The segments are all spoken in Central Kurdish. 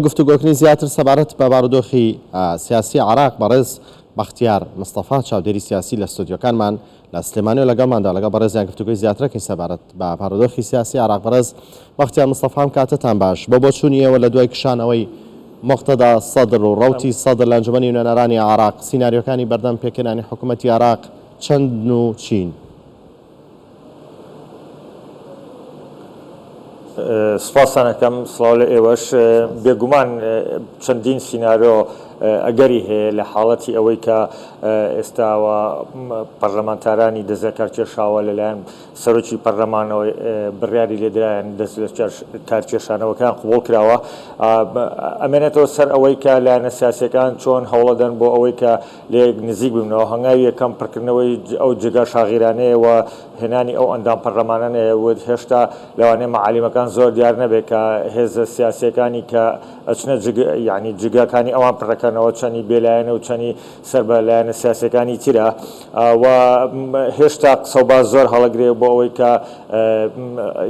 گفتوگۆکردنی زیاتر سەبارەت بە بارودۆخی سیاسی عراق بەڕێز بەختیار مستەفا چاودێری سیاسی لە ستۆدیۆکانمان لە سلێمانی و لەگەڵماندا لەگەڵ بەڕێزیان گفتوگۆی زیاترەکەین سەبارەت بە بارودۆخی سیاسی عراق. بەڕێز بەختیار مستەفام کاتتان باش بۆ بۆچوونی ئێوە لە دوای کشانەوەی مقتەدا سەدر و ڕەوتی سەدر لە ئەنجومەنی نوێنەرانی عراق سیناریۆکانی بەردەم پێکەنانی حکوومەتی عراق چەند و چین؟ سپاسانەکەم سڵاو لە ئێوەش. بێگومان چەندین سیناریۆ ئەگەری هەیە لە حاڵەتی ئەوەی کە ئێستاوە پەرلەمانتارانی دەستەکار کێشاوە لەلایەن سەرۆکی پەرلەمانەوە بڕیاری لێدرایان دەست لە کارکێشانەوەکان قبوڵ کراوە. ئەمێنێتەوە سەر ئەوەی کە لایەنە سیاسیەکان چۆن هەوڵەدەن بۆ ئەوەی کە لێ نزیک ببنەوە. هەنگاوی یەکەم پڕکردنەوەی ئەو جگا شاغیرانەیە و هێنانی ئەو ئەندام پەرلەمانانەیە هێشتا لەوانەیە مەعالیمەکان زۆر دیار نەبێت کە هێزە سیاسیەکانی کە ئەچنە ینی جگاکانی ئەوان پڕەکەنەوە چەندی بێلایەنە و چەندی سەر بە لایەنە سیاسەکانی ترە و هێشتا قسەوباز زۆر هەڵەگرێ بۆ ئەوەی کە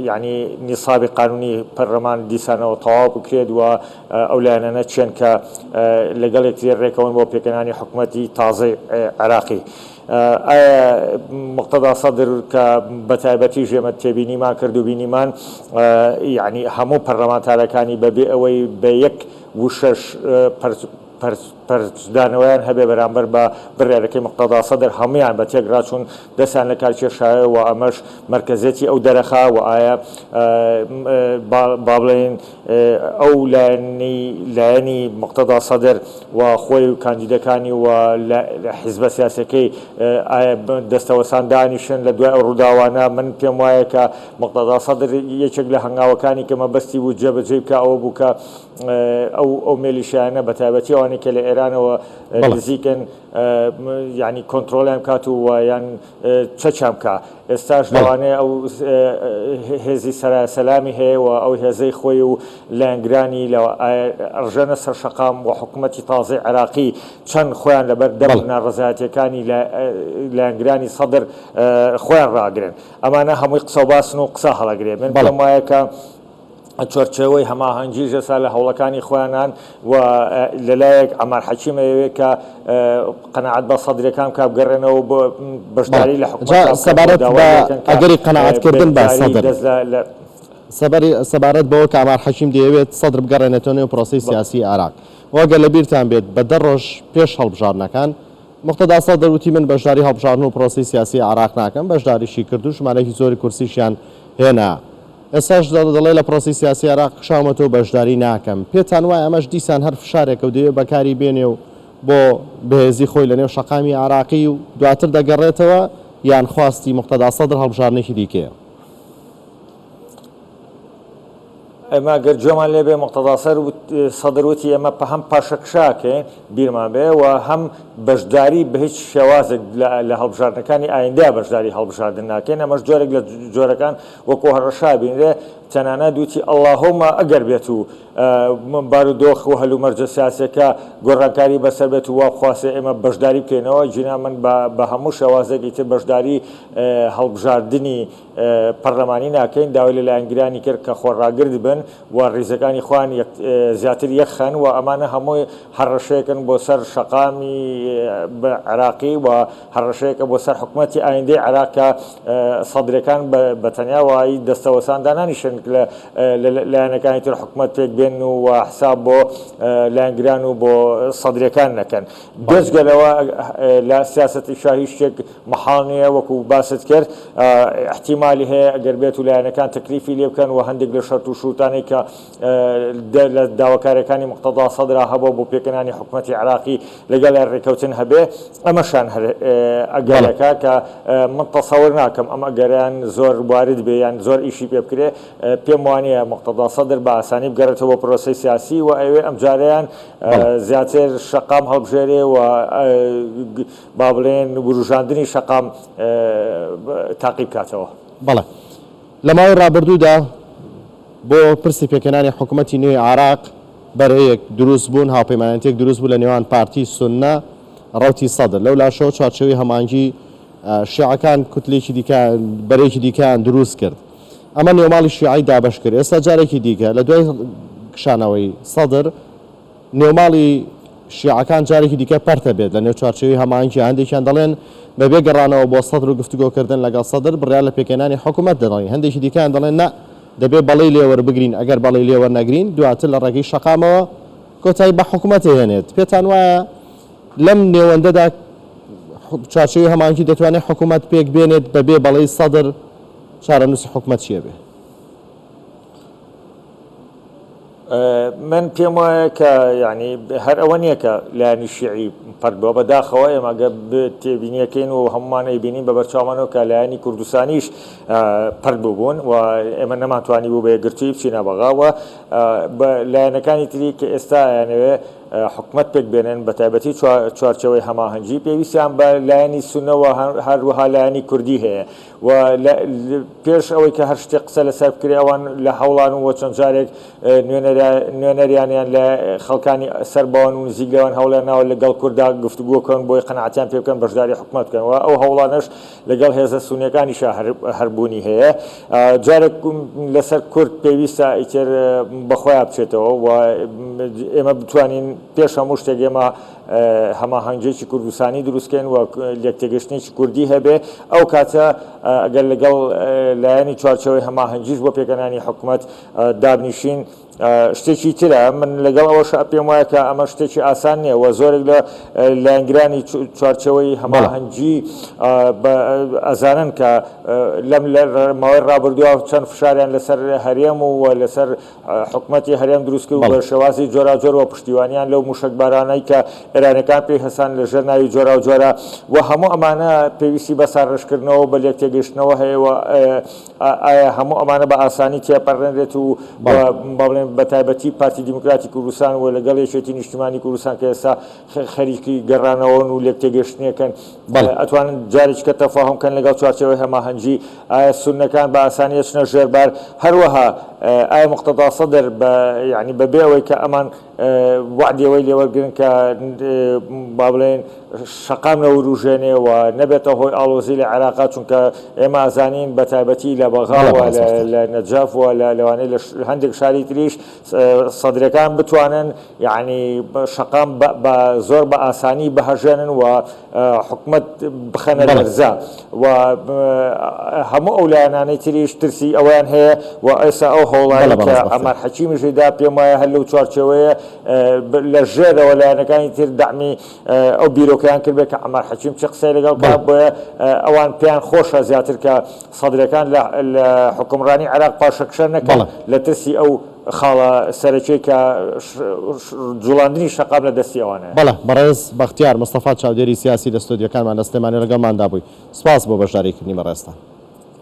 ینی نیسابی قانونی پەرلەمان دیسانەوە تەواو بکرێت و ئەو لایەنە چێن کە لەگەڵ یەکتر ڕێکەون بۆ پێکەنانی حکوومەتی تازەی عێراقی. ئایا مقتەدا سەدر کە بەتایبەتی ژێمە تێبینیمان کرد و بینیمان یعنی هەموو پەرلەمانتارەکانی بەبێ ئەوەی بە یەک وشەش پەرچدانەوەیان هەبێ بەرامبەر بە بڕیارەکەی مقتەدا سەدر هەمویان بە تێکڕاچوون دەستیان لە کارکێشایە و ئەمەش مرکزێتی ئەو دەرەخا و ئایا با بڵێن ئەو لایەنی مقتەدا سەدر و خۆی و کاندیدەکانی و حیزبە سیاسەکەی ئایا دەستەوەسان دانیشن لە دوای ئەو ڕووداوانە. من پێم وایە کە مقتەدا سەدر یەکێک لە هەنگاوەکانی کە مەبەستی بوو جێبەجێ بکە ئەوە بوو کە ئەو مێلیشیانە بەتایبەتی ئەوانەی کە لە ئێرانەوە نزیکن ینی کۆنتترۆلیان کات و یان چەچام بکە. ئێستاش لەوانەیە ئەو هێزی سەرسەلامی هەیە و ئەو هێزەی خۆی و لایەنگرانی ڕژەنە سەرشەقام و حکوومەتی تازەی عێراقی چەند خۆیان لەبەر دەم ناڕەزایەتیەکانی لایەنگرانی سەدر خۆیان ڕاگرن. ئەمانە هەمووی قسە و باسن و قسە هەڵەگرێ. من پێم وایە کە چۆرچەوەی هەماهەنگی ژەسا لە هەوڵەکانی خۆیانان و لەلایەک عەمار حەکیمەوێت کە قەناعەت بە سەدرەکان کا بگەڕێنەوە بۆ بەشداری لە حکوومەت سەبارەت بە ئەگەری قەناعەتکردن بە سەدر سەبارەت بەوە کە عەمار حەکیم دەیەوێت سەدر بگەڕێنێتەوە نێو پرۆسەی سیاسی عێراق. وەگەر لە بیرتان بێت بە 10 ڕۆژ پێش هەڵبژاردنەکان مقتەدا سەدر وتی من بەشداری هەڵبژاردن و پرۆسەی سیاسی عێراق ناکەم، بەشداریشی کرد و ژمارەیەکی زۆری کورسیشیان هێنا. ئێستاش دەڵێ لە پرۆسی سیاسی عێراق شامەتەوە بەشداری ناکەم. پێتان وایە ئەمەش دیسان هەر فشارێکە و دەوێت بەکاری بێنێ و بۆ بەهێزی خۆی لە نێو شەقامی عێراقی و دواتر دەگەڕێتەوە یان خواستی مقتەدا سەدر هەڵبژاردنێکی دیکەیە؟ ئەمە گەر جۆمان لێبێ مقتەدا سەدر وتی ئەمە هەم پاشەکشاکەین بیرمان بێ و هەم بەشداری بە هیچ شێوازێک لە هەڵبژاردنەکانی ئایندەیە بەشداری هەڵبژاردن ناکەین. ئەمەش جۆرێک لە جۆرەکان وەکو هەڕەشا بینرێ تەنانەت دوتی ئەڵڵاهومە ئەگەر بێت و بارودۆخ و هەلومەرجە سیاسەکە گۆڕانکاری بەسەر بێت و وا بخواسێ ئێمە بەشداری بکەینەوە. جینا من بە هەموو شێوازێکی تر بەشداری هەڵبژاردننی پەرلەمانی ناکەین، داوای لە لایەنگرانی کرد کە خۆڕاگرد بن و ڕیزەکانی خوان زیاتر یەخەن و ئەمانە هەمووی هەڕەشەیەکن بۆ سەر شەقامی عێراقی و هەڕەشەیەکە بۆ سەر حکوومەتی ئایندەی عێراق سەدرەکان بە تەنیا وایی دەستەوەسان دانانیشن لە لایەنەکانی تر حکوومەت پێک بێن و حساب بۆ لایەنگران و بۆ سەدرەکان نەکەن. دەستگەلەوە لە سیاسەتی شاهی شتێک مەحاڵ نییە وەکو باست کرد. احتیمالی هەیە ئەگەر بێت و لایەنەکان تەکلیفی لێ بکەن و هەندێک لە شەرت و شروطانەی کە لە داواکاریەکانی مقتەدا سەدر هەبوو بۆ پێکەنانی حکوومەتی عێراقی لەگەڵ ڕێکەوتن هەبێ ئەمەشان ئەگەرەکە کە من تەسەوور ناکەم ئەم ئەگەریان زۆر وارد بێ یان زۆر ئیشی پێ بکرێ. پێم وانە مقتەدا سەدر بە ئاسانی بگەڕێتەوە بۆ پرۆسەی سیاسی و ئەوێ ئەم جارەیان زیاتر شەقام هەڵبژێرێ و با بڵێن وروژاندنی شەقام تاقیب کاتەوە. بەڵێ لە ماوەی ڕابردوودا بۆ پرسی پێکەنانی حکوومەتی نوێی عێراق بەرەیەک دروست بوون، هاوپەیمانەتێک دروست بوو لە نێوان پارتی سونە ڕەوتی سەدر. لەو لاشەوە چوارچێوەی هەمانگی شیعەکان کوتلێکی دیکە بەرەیەکی دیکەیان دروست کرد. ئەمە نێوماڵی شیعی دابەش کرد. ئێستا جارێکی دیکە لە دوای کشانەوەی سەدر نێوماڵی شیعەکان جارێکی دیکە پەرتە بێت لە نێو چوارچێوی هەماهەنگی هەندێکیان دەڵێن بەبێ گەڕانەوە بۆ سەدر و گفتوگۆکردن لەگەڵ سەدر بڕیار لە پێکەنانی حکوومەت دەڵێن هەندێکی دیکەیان دەڵێن نە دەبێت بەڵی لێوەربگرین ئەگەر بەڵی لێوەرنەگرین دواتر لە ڕێگەی شەقامەوە کۆتایی بە حکوومەت هێنێت پێتان وایە لەم نێوەندەدا چارچێوی هەماهەنگی دەتوانێت حکوومەت پێک بێنێت بەبێ بەڵی سەدر چارەنووسی حکوومەت چییە بێ؟ من پێم وایە کە یعنی هەر ئەوە نییە کە لایەنی شیعی پەردبووە بەداخەوە ئێمەگە تێبینیەکەین و هەمومانەی بینین بە بەرچاومانەوە کە لایەنی کوردستانیش پەردبوو بوون و ئێمە نەماتوانی بوو بە یەکگرتووی بچینە بەغاوە لایەنەکانی تری کە ئێستا یانەوێ حکومت پێک بێنن بە تایبەتی چوارچەوەی هەماهەنگی پێویستیان بە لایەنی سونەوە هەروەها لایەنی کوردی هەیە و پێش ئەوەی کە هەر شتێک قسە لەسەر بکرێ ئەوان لە هەوڵان و چەند جارێک نوێنەریانیان لە خەڵکانی سەرباوان و نزیک لەوان هەوڵیان ناوە لەگەڵ کووردا گفتوگۆکەن بۆی قەناعەتیان پێ بکەن بەشداری حکومەت بکەن و ئەو هەوڵانەش لەگەڵ هێزە سونیەکانیشا هەربوونی هەیە جارێک لەسەر کورد پێویستە ئیتر بەخۆیان بچێتەوە و ئێمە بتوانین پێش هەموو شتێک ئێمە هەماهەنگێکی کوردستانی دروستکەین و یەکتێگەشتنێکی کوردی هەبێ ئەو کاتە ئەگەر لەگەڵ لایەنی چوارچەوەی هەماهەنگیش بۆ پێکەنانی حکومەت دابنیشین شتێکی ترە من لەگەڵ ئەوەش پێم وایە کە ئەمە شتێکی ئاسان نییە و زۆرێک لە لایەنگرانی چوارچەوەی هەماهەنگی ئەزانن کە لەم ماوەی ڕابردووە چەند فشاریان لەسەر هەرێم و لەسەر حکومەتی هەرێم دروست کرد و بە شێوازی جۆرا و پشتیوانیان لەو موشکبارانەی کە ئێرانەکان پێی هەسان لەژێر ناوی جۆرا و جۆرە و هەموو ئەمانە پێویستی بە ساڕێژکردنەوە بە لێکتێگەشتنەوە هەیە و ئایا هەموو ئەمانە بە ئاسانی تێپەڕێنرێت و بڵێن بە تایبەتی پارتی دیموکراتی کوردستان و لەگەڵ یەکێتی نیشتیمانی کوردستان کە ئێستا خەریکی گەڕانەوەن و لێکتێگەشتنیەکەن ئەتوانن جارێککە تەفاهم بکەن لەگەڵ چوارچەوەی هەماهەنگی ئایا سونەکان بە ئاسانی چنە ژێربار هەروەها ئایا مقتەدا سەدر یعنی بەبێ ئەوەی کە ئەمان وعدەوەی لێوەرگرن کە با بڵێن شەقام نەوروژێنێ و نەبێتە هۆی ئاڵۆزی لە عێراقا چونکە ئێمە ئازانین بە تایبەتی لە بەغاوە لە نەجاف و لەوانەی لە هەندێک شاری تریش سەدرەکان بتوانن یعنی شەقام زۆر بە ئاسانی بەهەژێنن و حکومت بخەنە لەرزە و هەموو ئەو لایەنانەی تریش ترسی ئەویان هەیە و ئێستا ئەو هەوڵانە کە ئەمار حەکیمیشیدا پێم وایە هەر لەو چوارچەوەیە لە ژێرەوە لایەنەکانی تر دامی ئەو بیرۆکەیان کرد بێت کە ئەمار حەکیم چه قسەی لەگەڵ کات بۆیە ئەوان پێیان خۆشە زیاتر کە سەدرەکان لە حکومڕانی عێراق پاشەکشە نەکەن لە ترسی ئەو خاڵە سەرەکیی کە جوڵاندنی شەقام لە دەستی ئەوانە. بەڵێ بەڕێز بەختیار مستەفا چاودێری سیاسی لە ستۆدیۆکانمان دەستێمانێ لەگەڵماندا بووی. سپاس بۆ بەشداریکردنی بەڕێستان.